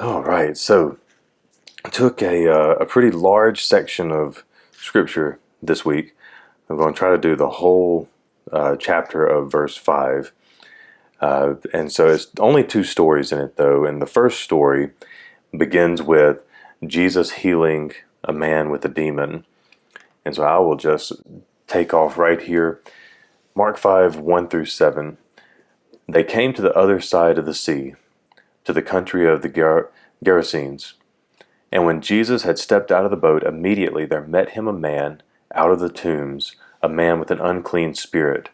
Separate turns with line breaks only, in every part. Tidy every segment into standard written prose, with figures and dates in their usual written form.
All right, so I took a pretty large section of scripture this week. I'm going to try to do the whole chapter of verse 5. And so it's only two stories in it, though. And the first story begins with Jesus healing a man with a demon. And so I will just take off right here. Mark 5, 1 through 7. They came to the other side of the sea, to the country of the Gerasenes. And when Jesus had stepped out of the boat, immediately there met him a man out of the tombs, a man with an unclean spirit.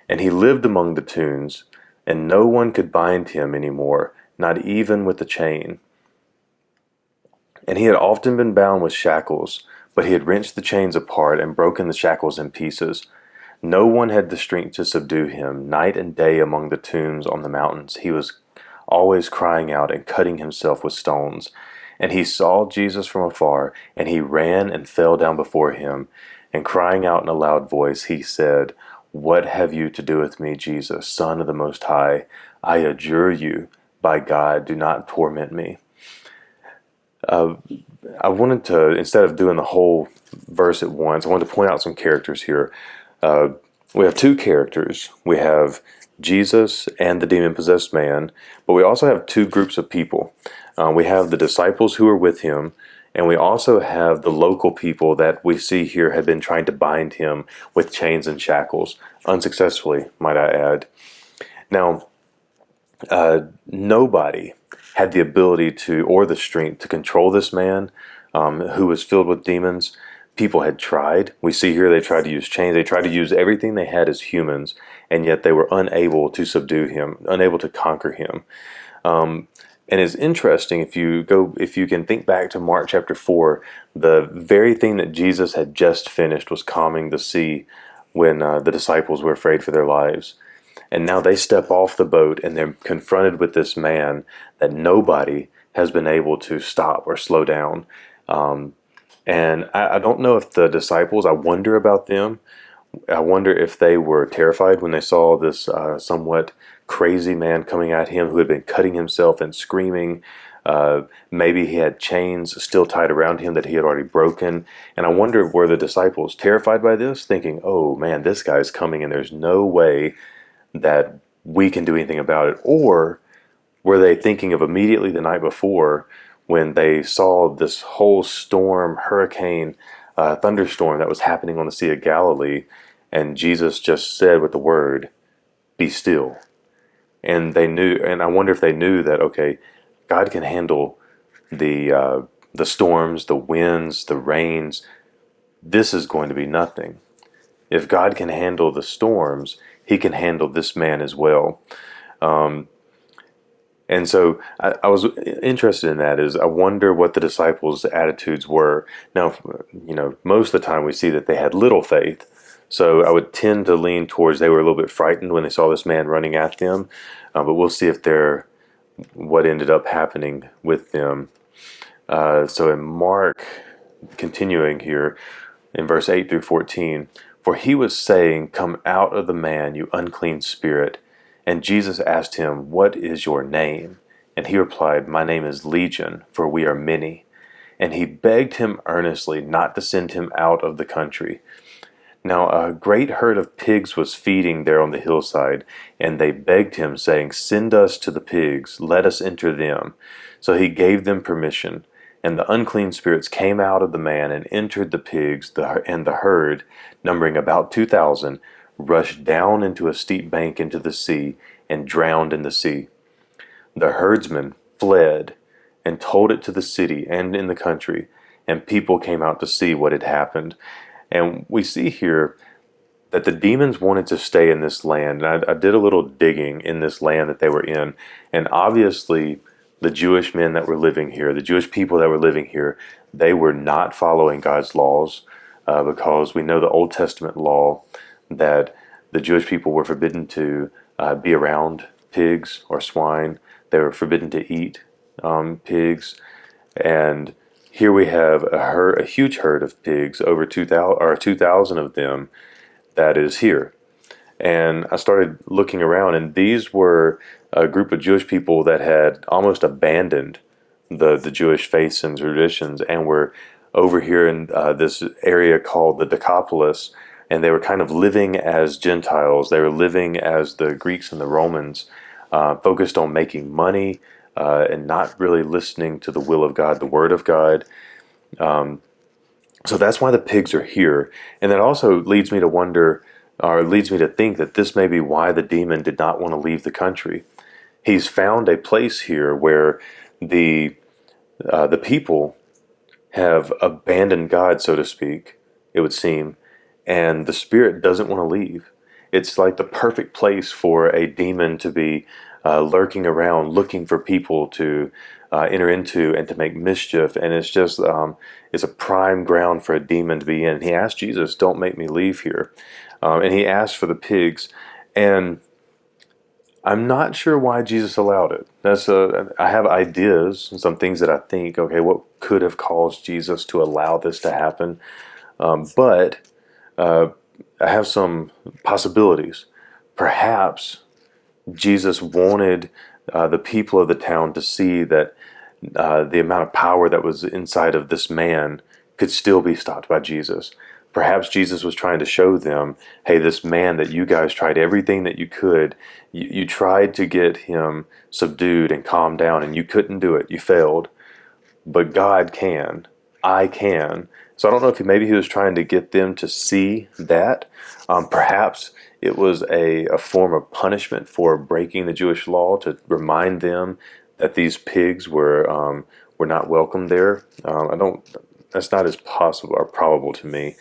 And he lived among the tombs, and no one could bind him any more, not even with a chain. And he had often been bound with shackles, but he had wrenched the chains apart and broken the shackles in pieces. No one had the strength to subdue him. Night and day among the tombs on the mountains, he was always crying out and cutting himself with stones. And he saw Jesus from afar, and he ran and fell down before him. And crying out in a loud voice, he said, "What have you to do with me, Jesus, Son of the Most High? I adjure you, by God, do not torment me." I wanted to, instead of doing the whole verse at once, I wanted to point out some characters here. Uh, we have two characters. We have Jesus and the demon-possessed man, but we also have two groups of people. We have the disciples who are with him, and we also have the local people that we see here had been trying to bind him with chains and shackles, unsuccessfully, might I add. Now, nobody had the ability to, or the strength to control this man who was filled with demons. People had tried. We see here they tried to use chains. They tried to use everything they had as humans, and yet they were unable to subdue him, unable to conquer him. And it's interesting if you can think back to Mark chapter 4, the very thing that Jesus had just finished was calming the sea when the disciples were afraid for their lives. And now they step off the boat and they're confronted with this man that nobody has been able to stop or slow down. And I don't know if the disciples, I wonder about them. I wonder if they were terrified when they saw this somewhat crazy man coming at him who had been cutting himself and screaming. Maybe he had chains still tied around him that he had already broken. And I wonder, were the disciples terrified by this, thinking, oh man, this guy's coming and there's no way that we can do anything about it? Or were they thinking of immediately the night before when they saw this whole storm, hurricane, thunderstorm that was happening on the Sea of Galilee, and Jesus just said with the word, "Be still." And they knew, and I wonder if they knew that, okay, God can handle the storms, the winds, the rains. This is going to be nothing. If God can handle the storms, he can handle this man as well. And so I was interested in that. Is I wonder what the disciples' attitudes were. Now, most of the time we see that they had little faith. So I would tend to lean towards they were a little bit frightened when they saw this man running at them. But we'll see if they're what ended up happening with them. So in Mark, continuing here in verse 8 through 14, for he was saying, "Come out of the man, you unclean spirit." And Jesus asked him, "What is your name?" And he replied, "My name is Legion, for we are many." And he begged him earnestly not to send him out of the country. Now a great herd of pigs was feeding there on the hillside, and they begged him, saying, "Send us to the pigs, let us enter them." So he gave them permission. And the unclean spirits came out of the man and entered the pigs, and the herd, numbering about 2,000, rushed down into a steep bank into the sea and drowned in the sea. The herdsmen fled and told it to the city and in the country, and people came out to see what had happened. And we see here that the demons wanted to stay in this land. And I did a little digging in this land that they were in. And obviously, the Jewish men that were living here, the Jewish people that were living here, they were not following God's laws because we know the Old Testament law that the Jewish people were forbidden to be around pigs or swine. They were forbidden to eat pigs. And here we have a huge herd of pigs, over 2,000 of them, that is here. And I started looking around, and these were a group of Jewish people that had almost abandoned the Jewish faiths and traditions, and were over here in this area called the Decapolis, and they were kind of living as Gentiles. They were living as the Greeks and the Romans, focused on making money and not really listening to the will of God, the Word of God. So that's why the pigs are here. And that also leads me to wonder, or leads me to think that this may be why the demon did not want to leave the country. He's found a place here where the people have abandoned God, so to speak, it would seem, and the spirit doesn't want to leave. It's like the perfect place for a demon to be lurking around, looking for people to enter into and to make mischief. And it's just, it's a prime ground for a demon to be in. And he asked Jesus, "Don't make me leave here." And he asked for the pigs. And I'm not sure why Jesus allowed it. I have ideas and some things that I think, okay, what could have caused Jesus to allow this to happen? But I have some possibilities. Perhaps Jesus wanted the people of the town to see that the amount of power that was inside of this man could still be stopped by Jesus. Perhaps Jesus was trying to show them, hey, this man that you guys tried everything that you could, you tried to get him subdued and calmed down, and you couldn't do it. You failed. But God can. I can. So I don't know if maybe he was trying to get them to see that. Perhaps it was a form of punishment for breaking the Jewish law, to remind them that these pigs were not welcome there. I don't. That's not as possible or probable to me.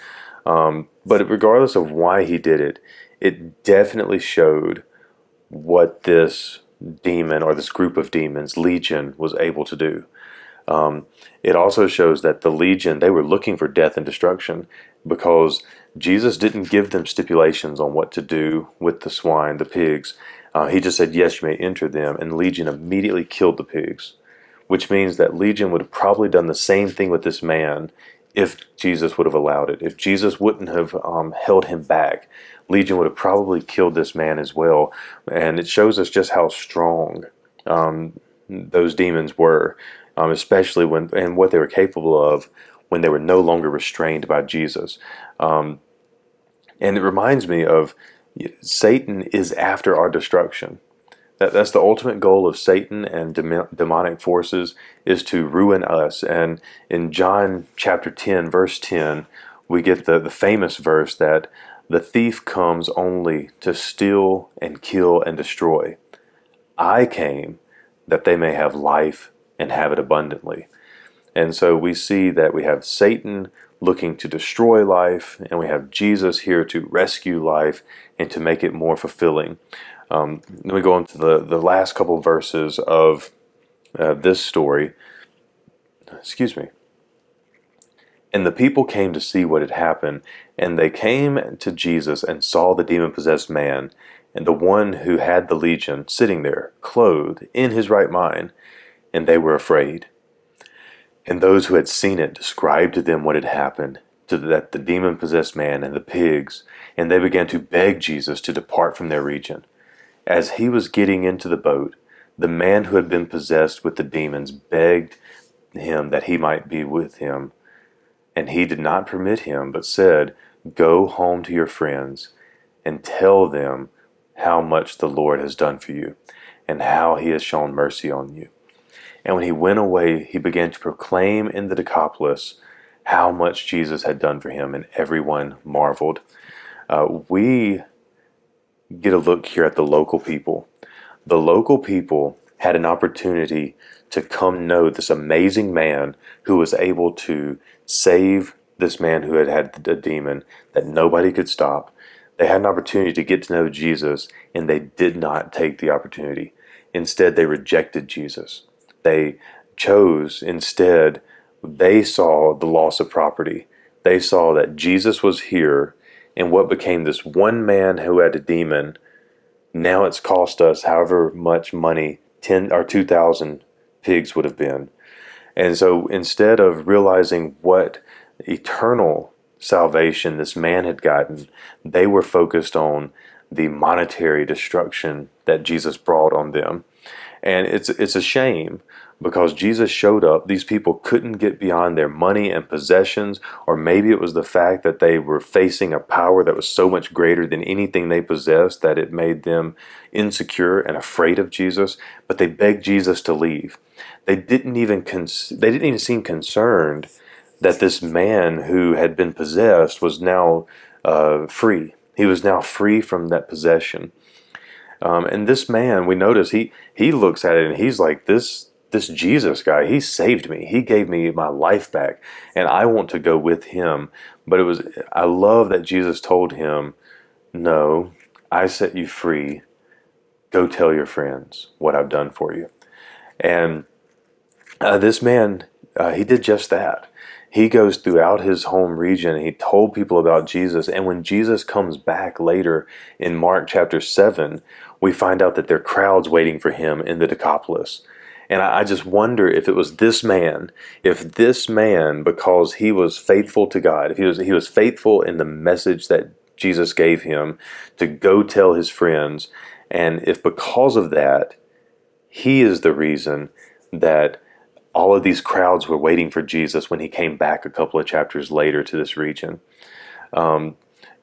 But regardless of why he did it, it definitely showed what this demon, or this group of demons, Legion, was able to do. It also shows that the Legion, they were looking for death and destruction, because Jesus didn't give them stipulations on what to do with the swine, the pigs. He just said, yes, you may enter them, and Legion immediately killed the pigs, which means that Legion would have probably done the same thing with this man if Jesus would have allowed it. If Jesus wouldn't have held him back, Legion would have probably killed this man as well. And it shows us just how strong those demons were, especially when, and what they were capable of when they were no longer restrained by Jesus. And it reminds me of Satan is after our destruction. That's the ultimate goal of Satan and demonic forces, is to ruin us. And in John chapter 10, verse 10, we get the famous verse that the thief comes only to steal and kill and destroy. I came that they may have life and have it abundantly. And so we see that we have Satan looking to destroy life, and we have Jesus here to rescue life and to make it more fulfilling. Then we go into the last couple verses of this story. Excuse me. And the people came to see what had happened, and they came to Jesus and saw the demon-possessed man, and the one who had the legion sitting there, clothed, in his right mind, and they were afraid. And those who had seen it described to them what had happened, to that the demon-possessed man and the pigs, and they began to beg Jesus to depart from their region. As he was getting into the boat, the man who had been possessed with the demons begged him that he might be with him. And he did not permit him, but said, "Go home to your friends and tell them how much the Lord has done for you, and how he has shown mercy on you." And when he went away, he began to proclaim in the Decapolis how much Jesus had done for him, and everyone marveled. We get a look here at the local people. The local people had an opportunity to come know this amazing man who was able to save this man who had a demon that nobody could stop. They had an opportunity to get to know Jesus, and they did not take the opportunity. Instead, they rejected Jesus. They chose, instead, they saw the loss of property. They saw that Jesus was here, and what became this one man who had a demon, now it's cost us however much money 10 or 2,000 pigs would have been. And so instead of realizing what eternal salvation this man had gotten, they were focused on the monetary destruction that Jesus brought on them. And it's a shame because Jesus showed up. These people couldn't get beyond their money and possessions, or maybe it was the fact that they were facing a power that was so much greater than anything they possessed that it made them insecure and afraid of Jesus. But they begged Jesus to leave. They didn't even seem concerned that this man who had been possessed was now free. He was now free from that possession. And this man, we notice he looks at it and he's like, this Jesus guy, he saved me. He gave me my life back, and I want to go with him. But I love that Jesus told him, no, I set you free. Go tell your friends what I've done for you. And this man, he did just that. He goes throughout his home region and he told people about Jesus. And when Jesus comes back later in Mark chapter 7, we find out that there are crowds waiting for him in the Decapolis. And I just wonder if it was this man, because he was faithful to God, if he was faithful in the message that Jesus gave him to go tell his friends, and if because of that, he is the reason that all of these crowds were waiting for Jesus when he came back a couple of chapters later to this region.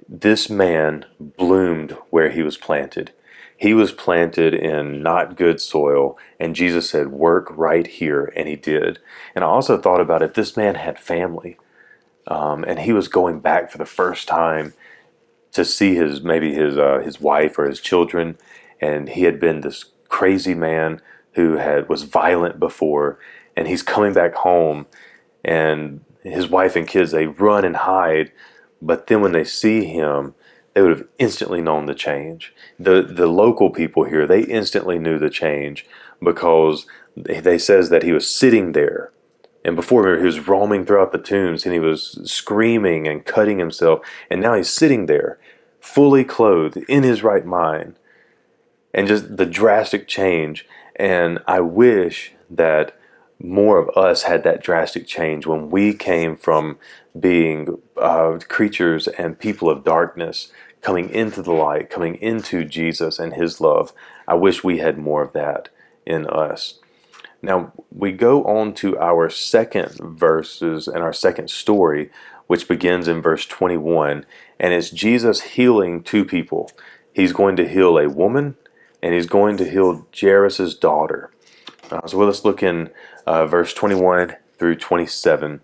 This man bloomed where he was planted. He was planted in not good soil, and Jesus said, work right here, and he did. And I also thought about if this man had family, and he was going back for the first time to see his wife or his children, and he had been this crazy man who was violent before, and he's coming back home, and his wife and kids, they run and hide, but then when they see him, they would have instantly known the change. The local people here, they instantly knew the change because they says that he was sitting there, and before he was roaming throughout the tombs and he was screaming and cutting himself, and now he's sitting there, fully clothed, in his right mind, and just the drastic change. And I wish that more of us had that drastic change when we came from being creatures and people of darkness, coming into the light, coming into Jesus and his love. I wish we had more of that in us. Now, we go on to our second verses and our second story, which begins in verse 21, and it's Jesus healing two people. He's going to heal a woman, and he's going to heal Jairus' daughter. So let's look in verse 21 through 27.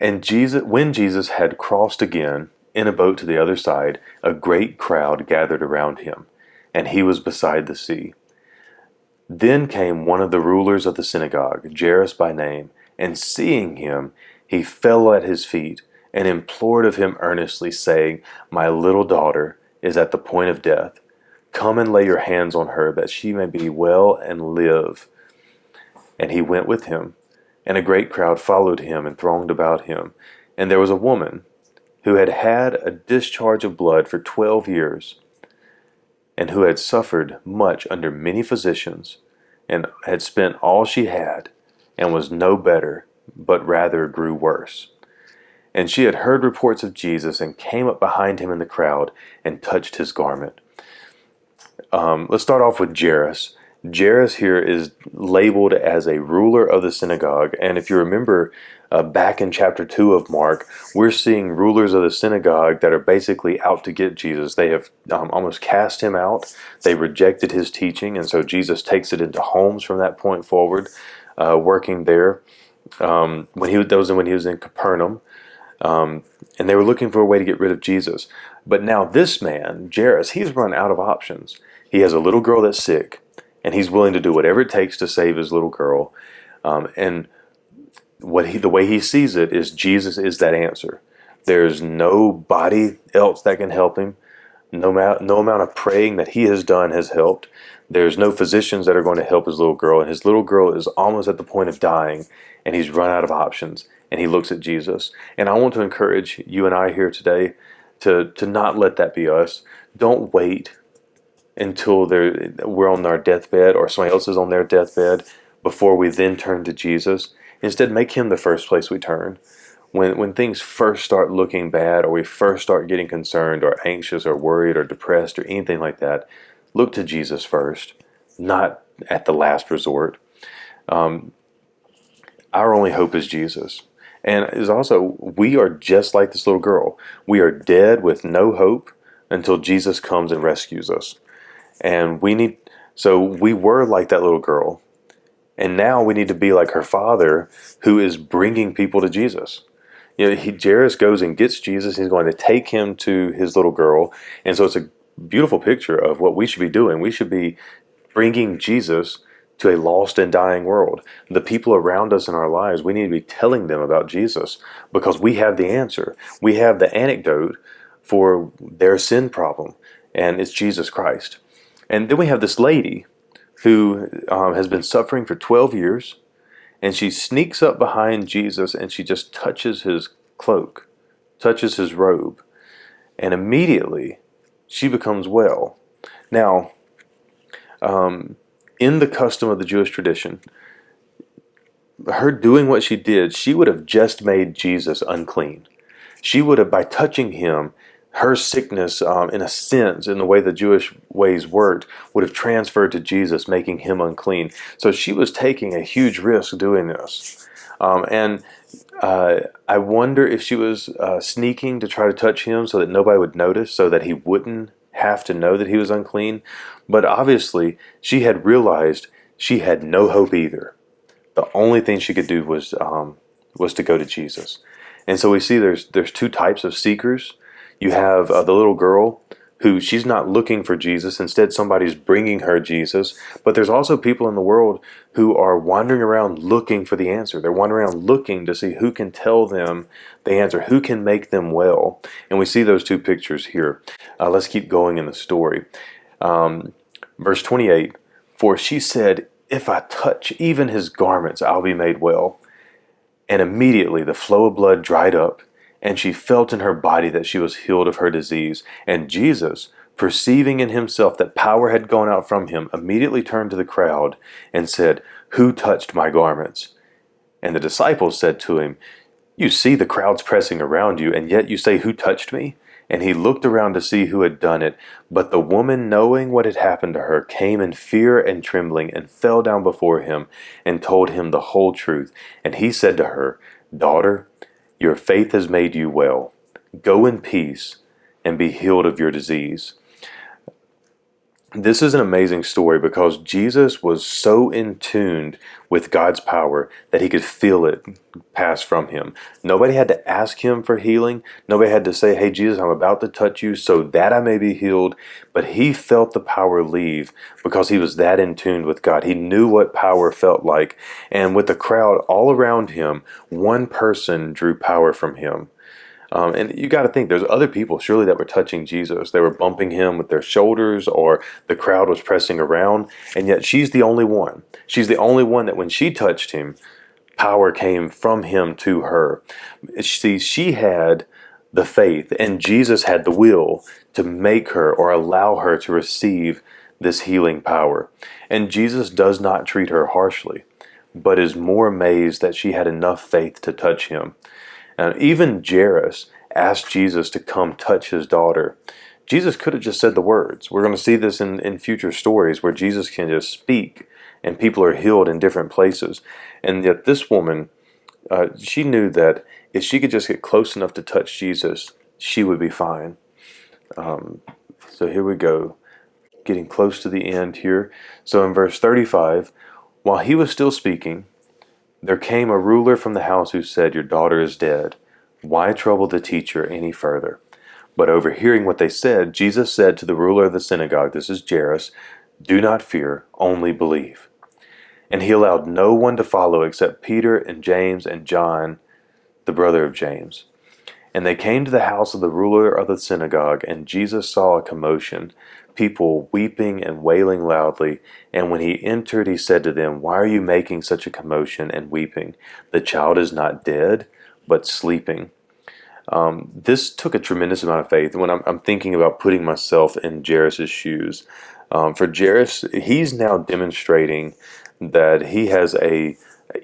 And when Jesus had crossed again in a boat to the other side, a great crowd gathered around him, and he was beside the sea. Then came one of the rulers of the synagogue, Jairus by name, and seeing him, he fell at his feet and implored of him earnestly, saying, my little daughter is at the point of death. Come and lay your hands on her, that she may be well and live. And he went with him, and a great crowd followed him and thronged about him. And there was a woman who had had a discharge of blood for 12 years, and who had suffered much under many physicians, and had spent all she had, and was no better, but rather grew worse. And she had heard reports of Jesus, and came up behind him in the crowd, and touched his garment. Let's start off with Jairus. Jairus here is labeled as a ruler of the synagogue, and if you remember back in chapter 2 of Mark, we're seeing rulers of the synagogue that are basically out to get Jesus. They have almost cast him out. They rejected his teaching, and so Jesus takes it into homes from that point forward, working there. When he was in Capernaum, and they were looking for a way to get rid of Jesus. But now this man, Jairus, he's run out of options. He has a little girl that's sick, and he's willing to do whatever it takes to save his little girl. And the way he sees it is Jesus is that answer. There's nobody else that can help him. No amount of praying that he has done has helped. There's no physicians that are going to help his little girl, and his little girl is almost at the point of dying, and he's run out of options, and he looks at Jesus. And I want to encourage you and I here today to not let that be us. Don't wait until we're on our deathbed or somebody else is on their deathbed before we then turn to Jesus. Instead, make him the first place we turn. when things first start looking bad, or we first start getting concerned or anxious or worried or depressed or anything like that, look to Jesus first, not at the last resort. Our only hope is Jesus. And is also, we are just like this little girl. We are dead with no hope until Jesus comes and rescues us. And so we were like that little girl. And now we need to be like her father, who is bringing people to Jesus. Jairus goes and gets Jesus. He's going to take him to his little girl. And so it's a beautiful picture of what we should be doing. We should be bringing Jesus to a lost and dying world. The people around us in our lives, we need to be telling them about Jesus, because we have the answer. We have the antidote for their sin problem, and it's Jesus Christ. And then we have this lady who has been suffering for 12 years, and she sneaks up behind Jesus and she just touches his cloak, touches his robe, and immediately she becomes well. Now, in the custom of the Jewish tradition, her doing what she did, she would have just made Jesus unclean. She would have, by touching him, her sickness, in a sense, in the way the Jewish ways worked, would have transferred to Jesus, making him unclean. So she was taking a huge risk doing this. And I wonder if she was sneaking to try to touch him so that nobody would notice, so that he wouldn't have to know that he was unclean. But obviously, she had realized she had no hope either. The only thing she could do was to go to Jesus. And so we see there's two types of seekers. You have the little girl, who she's not looking for Jesus. Instead, somebody's bringing her Jesus. But there's also people in the world who are wandering around looking for the answer. They're wandering around looking to see who can tell them the answer, who can make them well. And we see those two pictures here. Let's keep going in the story. Verse 28, "For she said, 'If I touch even his garments, I'll be made well.' And immediately the flow of blood dried up, and she felt in her body that she was healed of her disease. And Jesus, perceiving in himself that power had gone out from him, immediately turned to the crowd and said, 'Who touched my garments?' And the disciples said to him, 'You see the crowds pressing around you, and yet you say, "Who touched me?'" And he looked around to see who had done it. But the woman, knowing what had happened to her, came in fear and trembling, and fell down before him, and told him the whole truth. And he said to her, 'Daughter, your faith has made you well. Go in peace and be healed of your disease.'" This is an amazing story, because Jesus was so in tune with God's power that he could feel it pass from him. Nobody had to ask him for healing. Nobody had to say, "Hey, Jesus, I'm about to touch you so that I may be healed." But he felt the power leave because he was that in tune with God. He knew what power felt like. And with the crowd all around him, one person drew power from him. And you got to think, there's other people surely that were touching Jesus. They were bumping him with their shoulders, or the crowd was pressing around. And yet she's the only one. She's the only one that when she touched him, power came from him to her. See, she had the faith, and Jesus had the will to make her or allow her to receive this healing power. And Jesus does not treat her harshly, but is more amazed that she had enough faith to touch him. And even Jairus asked Jesus to come touch his daughter. Jesus could have just said the words. We're going to see this in future stories where Jesus can just speak and people are healed in different places. And yet this woman, she knew that if she could just get close enough to touch Jesus, she would be fine. So here we go, getting close to the end here. So in verse 35, "While he was still speaking, there came a ruler from the house who said, 'Your daughter is dead. Why trouble the teacher any further?' But overhearing what they said, Jesus said to the ruler of the synagogue," this is Jairus, "Do not fear, only believe." And he allowed no one to follow except Peter and James and John, the brother of James. And they came to the house of the ruler of the synagogue, and Jesus saw a commotion, people weeping and wailing loudly. And when he entered, he said to them, "Why are you making such a commotion and weeping? The child is not dead, but sleeping." This took a tremendous amount of faith. When I'm thinking about putting myself in Jairus' shoes, for Jairus, he's now demonstrating that he has a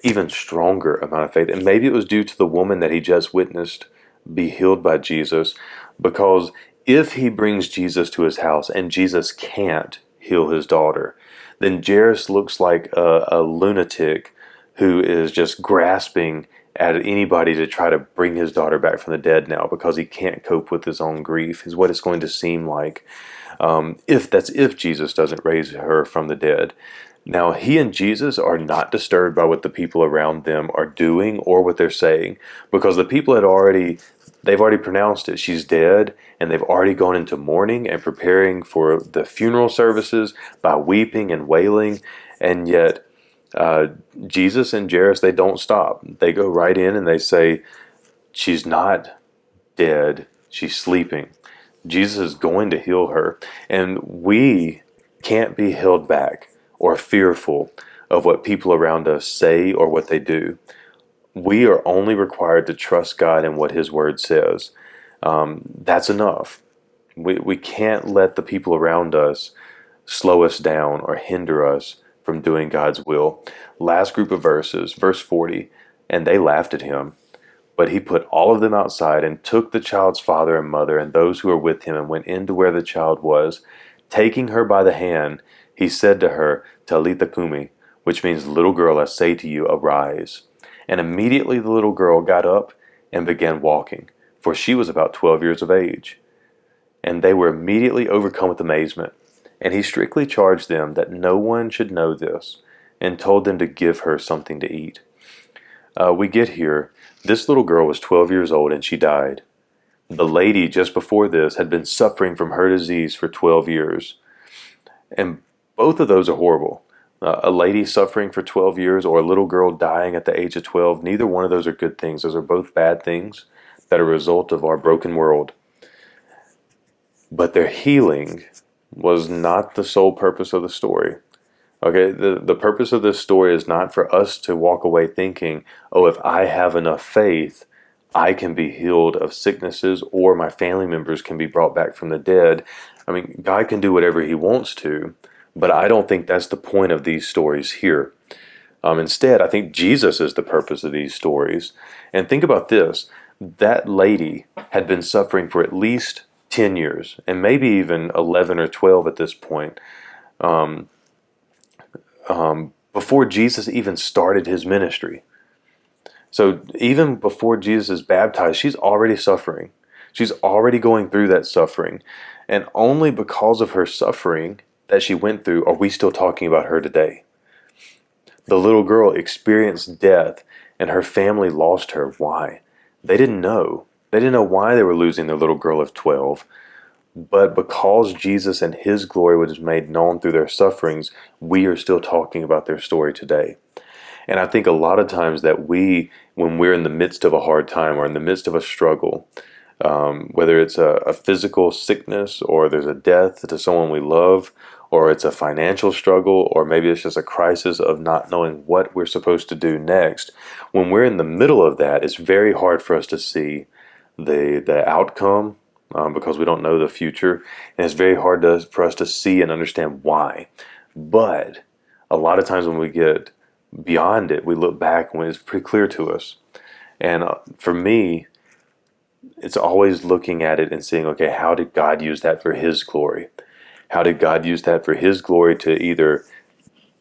even stronger amount of faith. And maybe it was due to the woman that he just witnessed be healed by Jesus, because if he brings Jesus to his house and Jesus can't heal his daughter, then Jairus looks like a lunatic who is just grasping at anybody to try to bring his daughter back from the dead now, because he can't cope with his own grief, is what it's going to seem like. If Jesus doesn't raise her from the dead. Now, he and Jesus are not disturbed by what the people around them are doing or what they're saying, because the people they've already pronounced it. She's dead, and they've already gone into mourning and preparing for the funeral services by weeping and wailing. And yet, Jesus and Jairus, they don't stop. They go right in and they say, she's not dead, she's sleeping. Jesus is going to heal her. And we can't be held back or fearful of what people around us say or what they do. We are only required to trust God and what his word says. That's enough. We can't let the people around us slow us down or hinder us from doing God's will. Last group of verses, verse 40, and they laughed at him. But he put all of them outside and took the child's father and mother and those who were with him and went into where the child was. Taking her by the hand, he said to her, Talitha cumi, which means, little girl, I say to you, arise. And immediately the little girl got up and began walking, for she was about 12 years of age. And they were immediately overcome with amazement. And he strictly charged them that no one should know this, and told them to give her something to eat. We get here, this little girl was 12 years old and she died. The lady just before this had been suffering from her disease for 12 years. And both of those are horrible. A lady suffering for 12 years or a little girl dying at the age of 12, neither one of those are good things. Those are both bad things that are a result of our broken world. But their healing was not the sole purpose of the story. Okay, the purpose of this story is not for us to walk away thinking, oh, if I have enough faith, I can be healed of sicknesses, or my family members can be brought back from the dead. I mean, God can do whatever he wants to, but I don't think that's the point of these stories here. Instead, I think Jesus is the purpose of these stories. And think about this. That lady had been suffering for at least 10 years, and maybe even 11 or 12 at this point. Before Jesus even started his ministry. So even before Jesus is baptized, she's already suffering. She's already going through that suffering. And only because of her suffering that she went through are we still talking about her today. The little girl experienced death and her family lost her. Why? They didn't know. They didn't know why they were losing their little girl of 12. But because Jesus and his glory was made known through their sufferings, we are still talking about their story today. And I think a lot of times that when we're in the midst of a hard time or in the midst of a struggle, whether it's a physical sickness or there's a death to someone we love, or it's a financial struggle, or maybe it's just a crisis of not knowing what we're supposed to do next, when we're in the middle of that, it's very hard for us to see the outcome, because we don't know the future, and it's very hard for us to see and understand why. But a lot of times when we get beyond it, we look back and it's pretty clear to us. And for me, it's always looking at it and seeing, okay, how did God use that for his glory? How did God use that for his glory to either,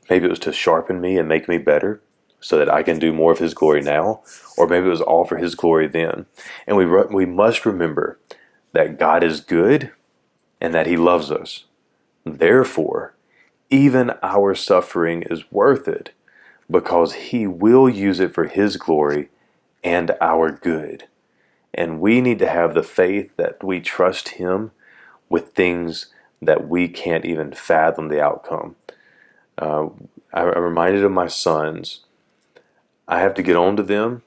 maybe it was to sharpen me and make me better so that I can do more of his glory now, or maybe it was all for his glory then. And we must remember that God is good and that he loves us. Therefore, even our suffering is worth it, because he will use it for his glory and our good. And we need to have the faith that we trust him with things that we can't even fathom the outcome. I'm reminded of my sons. I have to get on to them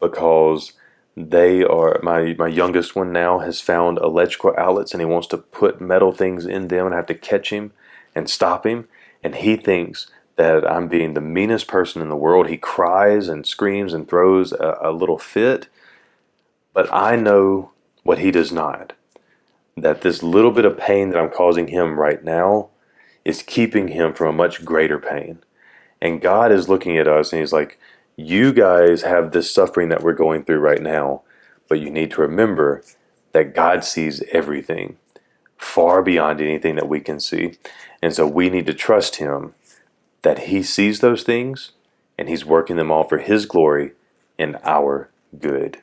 because they are, my youngest one now has found electrical outlets and he wants to put metal things in them, and I have to catch him and stop him. And he thinks that I'm being the meanest person in the world. He cries and screams and throws a little fit. But I know what he does not. That this little bit of pain that I'm causing him right now is keeping him from a much greater pain. And God is looking at us and he's like, you guys have this suffering that we're going through right now, but you need to remember that God sees everything far beyond anything that we can see. And so we need to trust him that he sees those things and he's working them all for his glory and our good.